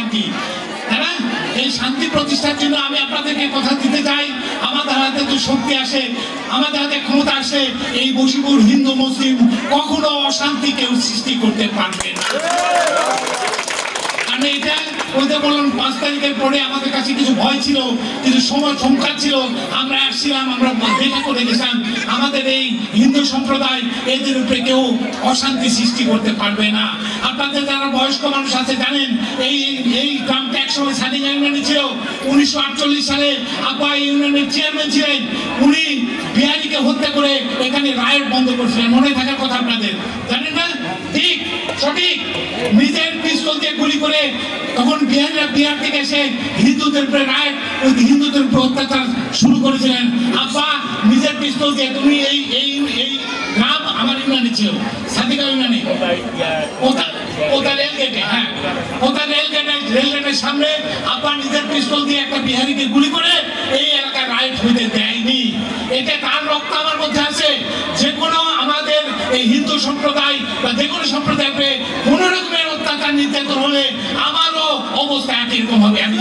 শান্তি, তাই না? এই শান্তি প্রতিষ্ঠার জন্য আমি আপনাদেরকে কথা দিতে চাই, আমাদের হাতে যে শক্তি আসে, আমাদের হাতে ক্ষমতা আসে, এই বশীপুর হিন্দু মুসলিম কখনো অশান্তি কেউ সৃষ্টি করতে পারবে না। আমি এটা ওদের বললাম 5 তারিখের পরে আমাদের কাছে কিছু ভয় ছিল, কিছু সময় সংখ্যা ছিল, আমরা আসছিলাম, আমরা দেখা করে গেছিলাম আমাদের এই হিন্দু সম্প্রদায় এদের উপরে কেউ অশান্তি সৃষ্টি করতে পারবে না। আপনাদের যারা বয়স্ক মানুষ আছে জানেন, এই গ্রামটা একসময় স্বাধীন ইউনিয়নে ছিল। 1948 সালে আব্বা ইউনিয়নের চেয়ারম্যান ছিলেন, উনি বিহারিকে হত্যা করে এখানে রায়ট বন্ধ করছিলেন, মনে থাকার কথা আপনাদের, জানেন না? ঠিক সঠিক, নিজের পিস্তল দিয়ে গুলি করে তখন বিহার থেকে এসে হিন্দুদের উপরে রায়, ওই হিন্দুদের উপর অত্যাচার শুরু করেছিলেন। আব্বা নিজের পিস্তল দিয়ে, তুমি এই গ্রাম আমার ইউনিয়নে ছিল, সাদিকা ইউনিয়নে, ওটা রেলগেটে, হ্যাঁ ওটা রেলগেটের সামনে আব্বা নিজের পিস্তল দিয়ে একটা বিহারিকে গুলি করে এই এলাকার রাইট হইতে দেয়নি। এটা তার রক্ত আমার মধ্যে আছে। যে কোনো আমাদের এই হিন্দু সম্প্রদায় বা যে কোনো সম্প্রদায়কে কোন রকমের অত্যাচার নির্যাতন হলে আমারও অবস্থা একই রকম হবে। আমি